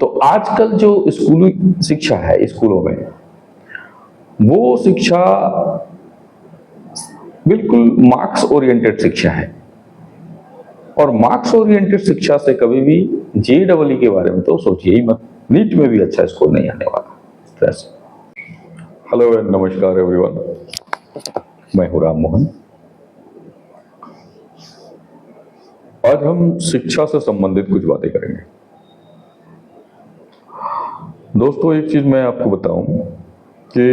तो आजकल जो स्कूली शिक्षा है स्कूलों में, वो शिक्षा बिल्कुल मार्क्स ओरिएंटेड शिक्षा है। और मार्क्स ओरिएंटेड शिक्षा से कभी भी जेईई के बारे में तो सोचिए ही मत। नीट में भी अच्छा स्कोर नहीं आने वाला। हेलो एंड नमस्कार एवरीवन, मैं हूं राम मोहन। आज हम शिक्षा से संबंधित कुछ बातें करेंगे। दोस्तों, एक चीज मैं आपको बताऊं कि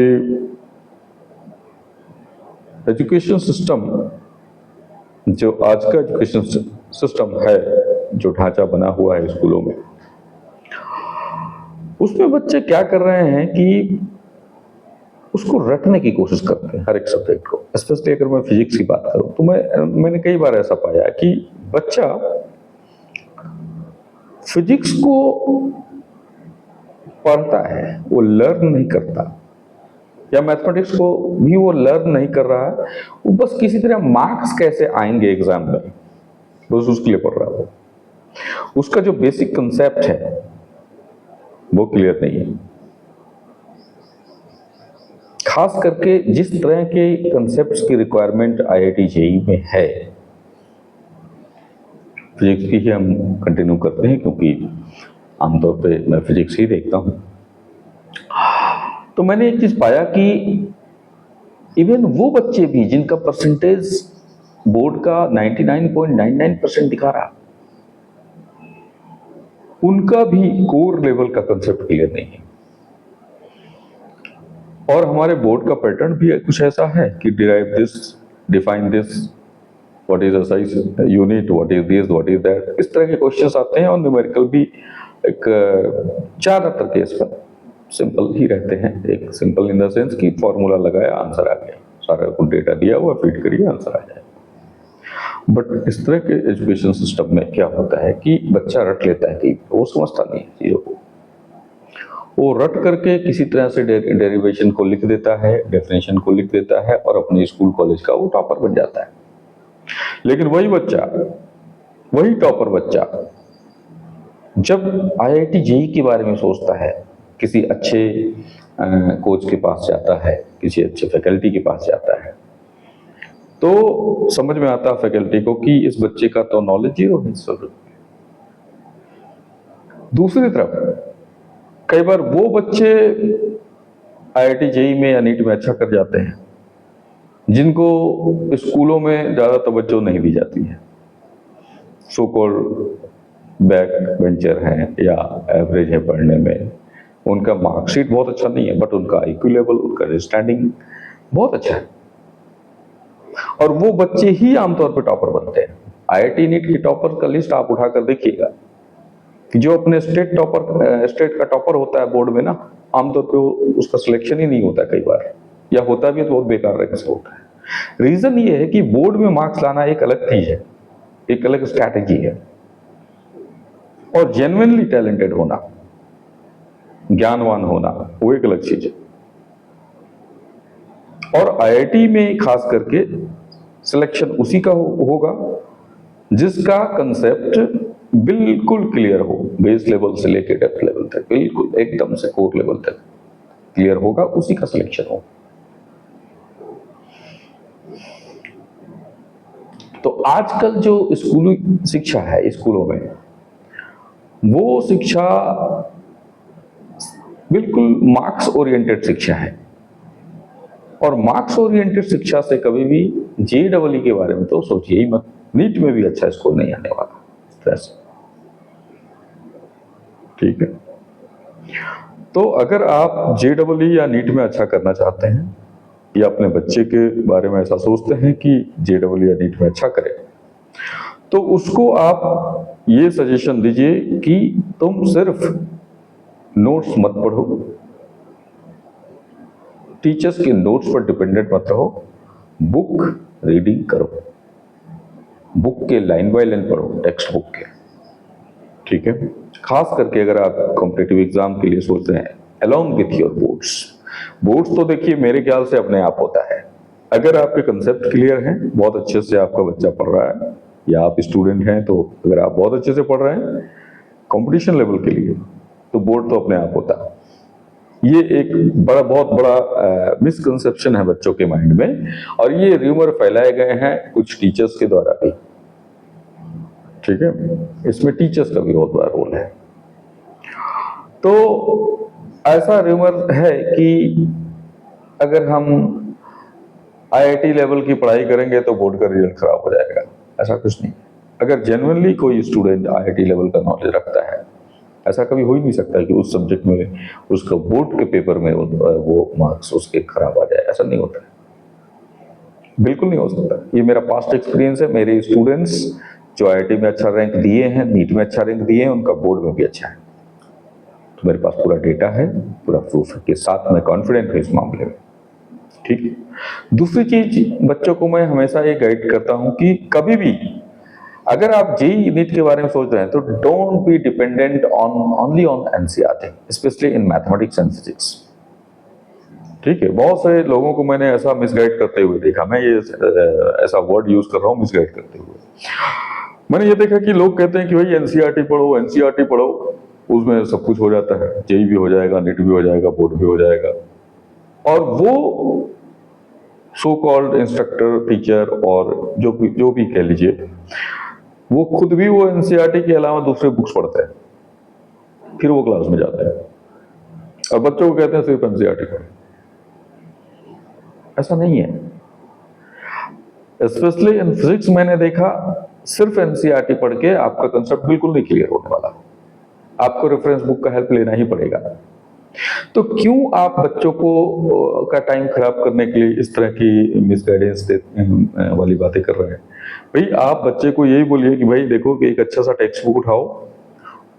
एजुकेशन सिस्टम, जो आज का एजुकेशन सिस्टम है, जो ढांचा बना हुआ है स्कूलों में, उसमें बच्चे क्या कर रहे हैं कि उसको रटने की कोशिश करते हैं हर एक सब्जेक्ट को। स्पेशली अगर मैं फिजिक्स की बात करूं तो मैंने कई बार ऐसा पाया कि बच्चा फिजिक्स को पढ़ता है, वो लर्न नहीं करता, या मैथमेटिक्स को भी वो लर्न नहीं कर रहा है। वो बस किसी तरह मार्क्स कैसे आएंगे एग्जाम में, बस उसके लिए पढ़ रहा है। वो उसका जो बेसिक कंसेप्ट है वो क्लियर नहीं है। खास करके जिस तरह के कंसेप्ट्स की रिक्वायरमेंट आईआईटी जेईई में है, फिजिक्स की ही हम कंटिन्यू करते हैं क्योंकि आमतौर पे मैं फिजिक्स ही देखता हूं। तो मैंने एक चीज पाया कि इवन वो बच्चे भी जिनका परसेंटेज बोर्ड का 99.99% दिखा रहा, उनका भी कोर लेवल का कंसेप्ट क्लियर नहीं है। और हमारे बोर्ड का पैटर्न भी कुछ ऐसा है कि derive this, define this, what is a size unit, what is this, what is that, इस तरह के क्वेश्चंस आते हैं। और न्यूमेरिकल भी एक ज्यादातर केस पर सिंपल ही रहते हैं। एक सिंपल इन द सेंस कि फॉर्मूला लगाया, आंसर आ गया, सारा कुछ डेटा दिया हुआ, फीड करिए, आंसर आ जाए। बट इस तरह के एजुकेशन सिस्टम में क्या होता है कि बच्चा रट लेता है, कि वो समझता नहीं है चीजों को। वो रट करके किसी तरह से डेरिवेशन को लिख देता है, डेफिनेशन को लिख देता है, और अपने स्कूल कॉलेज का वो टॉपर बन जाता है। लेकिन वही टॉपर बच्चा जब आईआईटी जेईई के बारे में सोचता है, किसी अच्छे कोच के पास जाता है, किसी अच्छे फैकल्टी के पास जाता है, तो समझ में आता है फैकल्टी को कि इस बच्चे का तो नॉलेज जीरो है। दूसरी तरफ कई बार वो बच्चे आईआईटी जेईई में या नीट में अच्छा कर जाते हैं जिनको स्कूलों में ज्यादा तवज्जो नहीं दी जाती है। सो कॉल्ड बैक बेंचर हैं या एवरेज है पढ़ने में, उनका मार्कशीट बहुत अच्छा नहीं है, बट उनका आईक्यू लेवल, उनका अंडरस्टैंडिंग बहुत अच्छा है। और वो बच्चे ही आमतौर पर टॉपर बनते हैं। आईआईटी नीट की टॉपर का लिस्ट आप उठाकर देखिएगा कि जो अपने स्टेट का टॉपर होता है बोर्ड में ना, आमतौर पे उसका सिलेक्शन ही नहीं होता कई बार, या होता भी है तो बहुत बेकार रंग से होता है। रीजन ये है कि बोर्ड में मार्क्स लाना एक अलग चीज है, एक अलग स्ट्रैटेजी है। और जेन्युइनली टैलेंटेड होना, ज्ञानवान होना, वो एक अलग चीज है। और आईआईटी में खास करके सिलेक्शन उसी का होगा जिसका कंसेप्ट बिल्कुल क्लियर हो, बेस लेवल से लेकर डेप्थ लेवल तक, बिल्कुल एकदम से कोर लेवल तक क्लियर होगा, उसी का सिलेक्शन हो। तो आजकल जो स्कूली शिक्षा है स्कूलों में, वो शिक्षा बिल्कुल मार्क्स ओरिएंटेड शिक्षा है। और मार्क्स ओरिएंटेड शिक्षा से कभी भी जेईई के बारे में तो सोचिए ही मत। नीट में भी अच्छा स्कोर नहीं आने वाला। ठीक है, तो अगर आप जेईई या नीट में अच्छा करना चाहते हैं, या अपने बच्चे के बारे में ऐसा सोचते हैं कि जेईई या नीट में अच्छा करे, तो उसको आप ये सजेशन दीजिए कि तुम सिर्फ नोट्स मत पढ़ो, टीचर्स के नोट्स पर डिपेंडेंट मत रहो, बुक रीडिंग करो, बुक के लाइन बाय लाइन पढ़ो, टेक्स्ट बुक के। ठीक है, खास करके अगर आप कॉम्पिटिटिव एग्जाम के लिए सोच रहे हैं, अलोंग विथ योर बोर्ड्स तो देखिए मेरे ख्याल से अपने आप होता है। अगर आपके कंसेप्ट क्लियर हैं, बहुत अच्छे से आपका बच्चा पढ़ रहा है, या आप स्टूडेंट हैं तो अगर आप बहुत अच्छे से पढ़ रहे हैं कंपटीशन लेवल के लिए, तो बोर्ड तो अपने आप होता है। ये एक बहुत बड़ा मिसकंसेप्शन है बच्चों के माइंड में, और ये र्यूमर फैलाए गए हैं कुछ टीचर्स के द्वारा भी। ठीक है, इसमें टीचर्स का भी बहुत बड़ा रोल है। तो ऐसा र्यूमर है कि अगर हम आईआईटी लेवल की पढ़ाई करेंगे तो बोर्ड का रिजल्ट खराब हो जाएगा। ऐसा कुछ नहीं। अगर जेन्युइनली कोई स्टूडेंट आईआईटी लेवल का नॉलेज रखता है, ऐसा कभी हो ही नहीं सकता कि उस सब्जेक्ट में उसका बोर्ड के पेपर में वो मार्क्स उसके खराब आ जाए। ऐसा नहीं होता है, बिल्कुल नहीं हो सकता। ये मेरा पास्ट एक्सपीरियंस है। मेरे स्टूडेंट्स जो आईआईटी में अच्छा रैंक दिए हैं, नीट में अच्छा रैंक दिए हैं, उनका बोर्ड में भी अच्छा है। तो मेरे पास पूरा डेटा है, पूरा प्रूफ है के साथ मैं कॉन्फिडेंट हूं इस मामले में। ठीक। दूसरी चीज, बच्चों को मैं हमेशा ये गाइड करता हूं कि कभी भी अगर आप जेईई नीट के बारे में सोच रहे हैं तो don't be dependent only on NCERT, specially in mathematics and physics. ठीक है, बहुत सारे लोगों को मैंने ऐसा मिसगाइड करते हुए देखा। मैं ये ऐसा वर्ड यूज कर रहा हूं, मिसगाइड करते हुए। मैंने ये देखा कि लोग कहते हैं कि भाई एनसीईआरटी पढ़ो, एनसीईआरटी पढ़ो, उसमें सब कुछ हो जाता है, जेईई भी हो जाएगा, नीट भी हो जाएगा, बोर्ड भी हो जाएगा। और वो सो कॉल्ड इंस्ट्रक्टर, टीचर और जो भी कह लीजिए, वो खुद भी वो एनसीईआरटी के अलावा दूसरे बुक्स पढ़ते हैं, फिर वो क्लास में जाते हैं और बच्चों को कहते हैं सिर्फ एनसीईआरटी पढ़ो। ऐसा नहीं है। स्पेशली इन फिजिक्स मैंने देखा, सिर्फ एनसीईआरटी पढ़ के आपका कंसेप्ट बिल्कुल नहीं क्लियर होने वाला। आपको रेफरेंस बुक का हेल्प लेना ही पड़ेगा। तो क्यों आप बच्चों को का टाइम खराब करने के लिए इस तरह की मिसगाइडेंस वाली बातें कर रहे हैं? भाई आप बच्चे को यही बोलिए कि भाई देखो कि एक अच्छा सा टेक्स्ट बुक उठाओ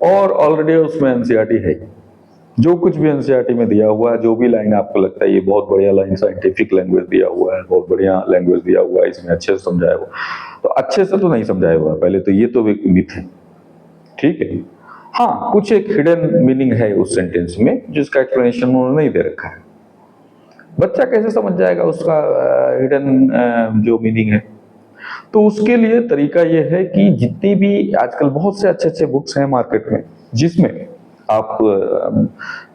और ऑलरेडी उसमें एनसीईआरटी है। जो कुछ भी एनसीईआरटी में दिया हुआ है, जो भी लाइन आपको लगता है ये बहुत बढ़िया लाइन, साइंटिफिक लैंग्वेज दिया हुआ है, बहुत बढ़िया लैंग्वेज दिया हुआ है, इसमें अच्छे से समझाया हुआ, तो अच्छे से तो नहीं समझाया हुआ, पहले तो ये तो एक मिथ है। ठीक है, हाँ, कुछ एक हिडन मीनिंग है उस सेंटेंस में जिसका एक्सप्लेनेशन उन्होंने नहीं दे रखा है। बच्चा कैसे समझ जाएगा उसका हिडन जो मीनिंग है? तो उसके लिए तरीका यह है कि जितनी भी आजकल बहुत से अच्छे अच्छे बुक्स हैं मार्केट में, जिसमें आप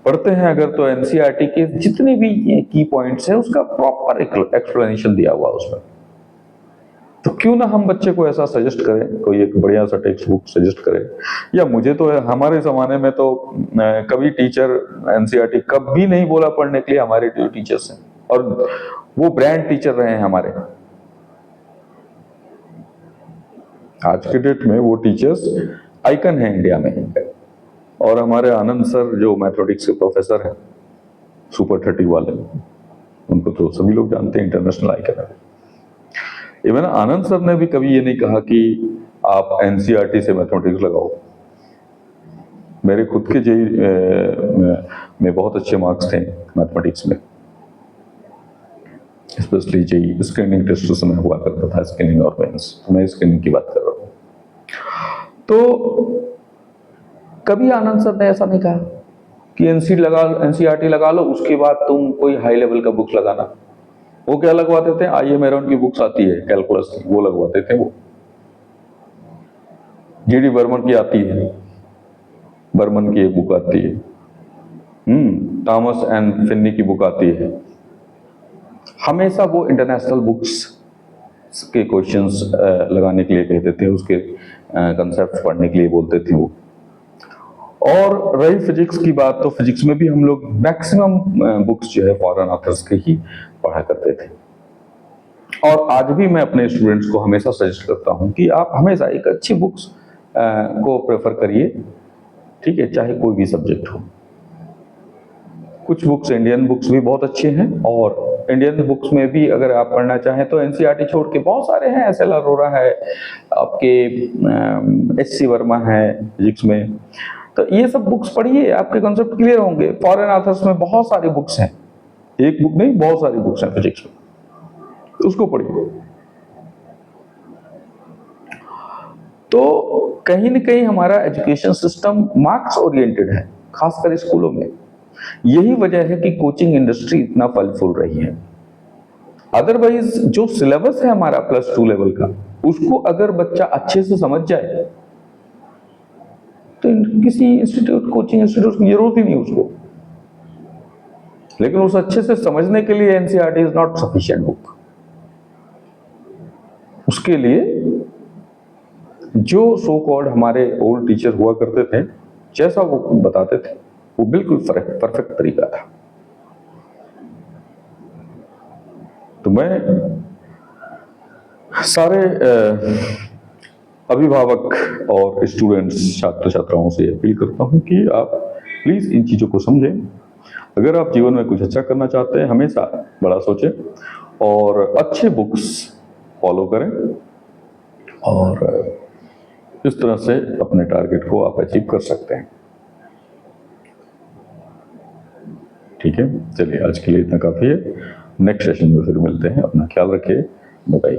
पढ़ते हैं अगर, तो एनसीईआरटी के जितने भी की पॉइंट्स हैं उसका प्रॉपर एक्सप्लेनेशन दिया हुआ उसमें। तो क्यों ना हम बच्चे को ऐसा सजेस्ट करें, कोई एक बढ़िया सा टेक्स्ट बुक सजेस्ट करें। या मुझे तो हमारे जमाने में तो कभी टीचर एनसीईआरटी कभी नहीं बोला पढ़ने के लिए, हमारे जो टीचर्स हैं, और वो ब्रांड टीचर रहे हैं हमारे। आज के डेट में वो टीचर्स आइकन है इंडिया में। और हमारे आनंद सर जो मैथमेटिक्स के प्रोफेसर हैं, सुपर 30 वाले, उनको तो सभी लोग जानते हैं, इंटरनेशनल आइकन है। इवन आनंद सर ने भी कभी ये नहीं कहा कि आप एनसीईआरटी से मैथमेटिक्स लगाओ। मेरे खुद के जेईई में बहुत अच्छे मार्क्स थे मैथमेटिक्स में, स्पेशली जेईई स्क्रीनिंग टेस्ट उस समय हुआ करता था, स्क्रीनिंग और मेंस, मैं स्क्रीनिंग की बात कर रहा हूँ। तो कभी आनंद सर ने ऐसा नहीं कहा कि एनसीईआरटी लगा लो, उसके बाद तुम कोई हाई लेवल का बुक्स लगाना। वो क्या लगवाते थे, आईए मेरॉन की बुक्स आती है कैलकुलस की, वो लगवाते थे। वो जीडी बर्मन की आती है, बर्मन की एक बुक आती है, थॉमस एंड फिन्नी की बुक आती है। हमेशा वो इंटरनेशनल बुक्स के क्वेश्चंस लगाने के लिए कहते थे, उसके कंसेप्ट पढ़ने के लिए बोलते थे वो। और रही फिजिक्स की बात, तो फिजिक्स में भी हम लोग मैक्सिमम बुक्स जो है फॉरेन ऑथर्स के ही पढ़ा करते थे। और आज भी मैं अपने स्टूडेंट्स को हमेशा सजेस्ट करता हूं कि आप हमेशा एक अच्छी बुक्स को प्रेफर करिए। ठीक है, चाहे कोई भी सब्जेक्ट हो। कुछ बुक्स, इंडियन बुक्स भी बहुत अच्छे हैं, और इंडियन बुक्स में भी अगर आप पढ़ना चाहें तो एनसीईआरटी छोड़ के बहुत सारे हैं। एस.एल. अरोरा है, आपके एच.सी. वर्मा है फिजिक्स में। तो ये सब बुक्स पढ़िए, आपके कॉन्सेप्ट क्लियर होंगे। फॉरेन ऑथर्स में बहुत सारी बुक्स हैं, एक बुक नहीं, बहुत सारी बुक्स हैं फिजिक्स में, तो उसको पढ़िए। तो कहीं न कहीं हमारा एजुकेशन सिस्टम मार्क्स ओरिएंटेड है, खासकर स्कूलों में। यही वजह है कि कोचिंग इंडस्ट्री इतना फल फूल रही है। अदरवाइज जो सिलेबस है हमारा +2 लेवल का, उसको अगर बच्चा अच्छे से समझ जाए तो किसी इंस्टीट्यूट, कोचिंग इंस्टीट्यूट की जरूरत ही नहीं उसको। लेकिन उस अच्छे से समझने के लिए NCERT is not sufficient book. उसके लिए जो सो कॉल्ड हमारे ओल्ड टीचर हुआ करते थे, जैसा वो बताते थे, वो बिल्कुल परफेक्ट तरीका था। तो मैं सारे अभिभावक और स्टूडेंट्स, छात्र छात्राओं से अपील करता हूं कि आप प्लीज इन चीजों को समझें। अगर आप जीवन में कुछ अच्छा करना चाहते हैं, हमेशा बड़ा सोचें और अच्छे बुक्स फॉलो करें, और इस तरह से अपने टारगेट को आप अचीव कर सकते हैं। ठीक है, चलिए आज के लिए इतना काफी है। नेक्स्ट सेशन में फिर मिलते हैं। अपना ख्याल रखिए। बाय।